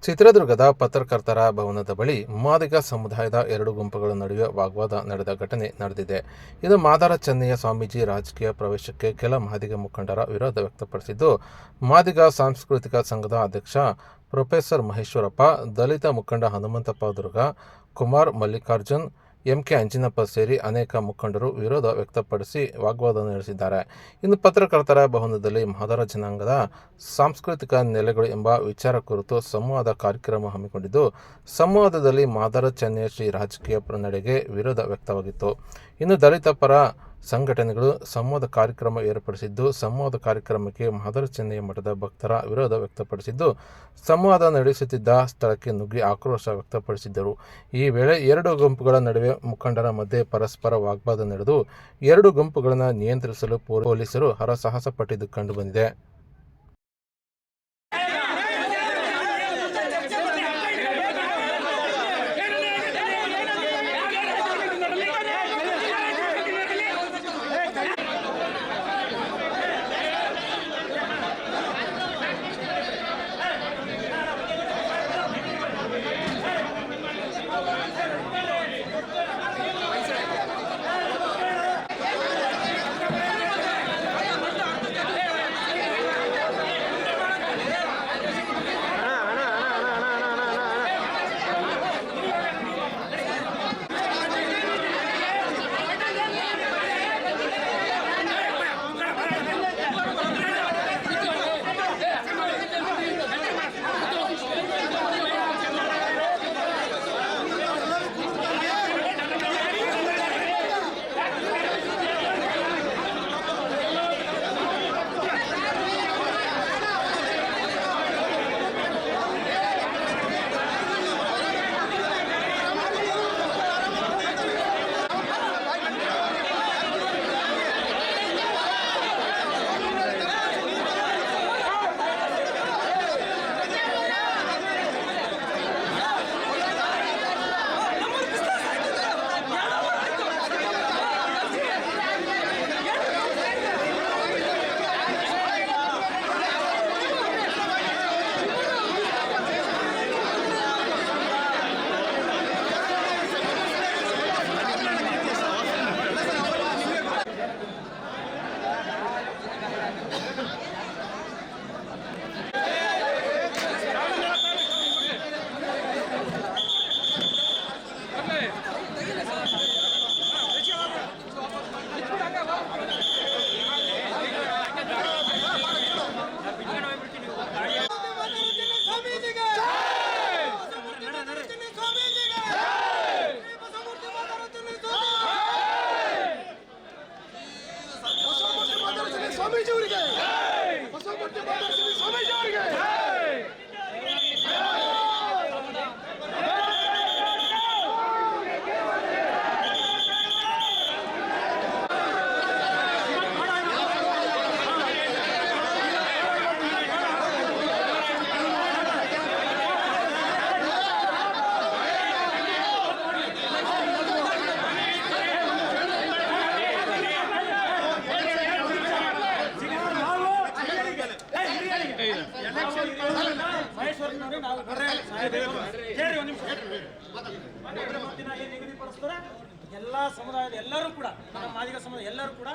ಚಿತ್ರದುರ್ಗದ ಪತ್ರಕರ್ತರ ಭವನದ ಬಳಿ ಮಾದಿಗ ಸಮುದಾಯದ ಎರಡು ಗುಂಪುಗಳ ನಡುವೆ ವಾಗ್ವಾದ ನಡೆದ ಘಟನೆ ನಡೆದಿದೆ. ಇದು ಮಾದಾರ ಚೆನ್ನಯ್ಯ ಸ್ವಾಮೀಜಿ ರಾಜಕೀಯ ಪ್ರವೇಶಕ್ಕೆ ಕೆಲ ಮಾದಿಗ ಮುಖಂಡರ ವಿರೋಧ ವ್ಯಕ್ತಪಡಿಸಿದ್ದು, ಮಾದಿಗ ಸಾಂಸ್ಕೃತಿಕ ಸಂಘದ ಅಧ್ಯಕ್ಷ ಪ್ರೊಫೆಸರ್ ಮಹೇಶ್ವರಪ್ಪ, ದಲಿತ ಮುಖಂಡ ಹನುಮಂತಪ್ಪ ದುರ್ಗ, ಕುಮಾರ್ ಮಲ್ಲಿಕಾರ್ಜುನ್, ಎಂಕೆ ಅಂಜಿನಪ್ಪ ಸೇರಿ ಅನೇಕ ಮುಖಂಡರು ವಿರೋಧ ವ್ಯಕ್ತಪಡಿಸಿ ವಾಗ್ವಾದ ನಡೆಸಿದ್ದಾರೆ. ಇನ್ನು ಪತ್ರಕರ್ತರ ಭವನದಲ್ಲಿ ಮಾದಾರ ಜನಾಂಗದ ಸಾಂಸ್ಕೃತಿಕ ನೆಲೆಗಳು ಎಂಬ ವಿಚಾರ ಕುರಿತು ಸಂವಾದ ಕಾರ್ಯಕ್ರಮ ಹಮ್ಮಿಕೊಂಡಿದ್ದು, ಸಂವಾದದಲ್ಲಿ ಮಾದಾರ ಚೆನ್ನಯ್ಯ ಶ್ರೀ ರಾಜಕೀಯ ನಡೆಗೆ ವಿರೋಧ ವ್ಯಕ್ತವಾಗಿತ್ತು. ಇನ್ನು ದಲಿತ ಪರ ಸಂಘಟನೆಗಳು ಸಂವಾದ ಕಾರ್ಯಕ್ರಮ ಏರ್ಪಡಿಸಿದ್ದು, ಸಂವಾದ ಕಾರ್ಯಕ್ರಮಕ್ಕೆ ಮಾದಾರ ಚೆನ್ನಯ್ಯ ಮಠದ ಭಕ್ತರ ವಿರೋಧ ವ್ಯಕ್ತಪಡಿಸಿದ್ದು, ಸಂವಾದ ನಡೆಸುತ್ತಿದ್ದ ಸ್ಥಳಕ್ಕೆ ನುಗ್ಗಿ ಆಕ್ರೋಶ ವ್ಯಕ್ತಪಡಿಸಿದ್ದರು. ಈ ವೇಳೆ ಎರಡು ಗುಂಪುಗಳ ನಡುವೆ ಮುಖಂಡರ ಮಧ್ಯೆ ಪರಸ್ಪರ ವಾಗ್ವಾದ ನಡೆದು, ಎರಡು ಗುಂಪುಗಳನ್ನು ನಿಯಂತ್ರಿಸಲು ಪೊಲೀಸರು ಹರಸಾಹಸ ಪಟ್ಟಿದ್ದು ಕಂಡುಬಂದಿದೆ. ಸ್ವಾಮೀಜಿ ಅವರಿಗೆ ಬಸವಮೂರ್ತಿ ಮಾತಾಡ್ತೀನಿ ಸ್ವಾಮೀಜಿ ಅವರಿಗೆ ಎಲ್ಲ ಸಮುದಾಯದ ಎಲ್ಲರೂ ಕೂಡ ಮಾದಿಗ ಸಮುದಾಯ ಎಲ್ಲರೂ ಕೂಡ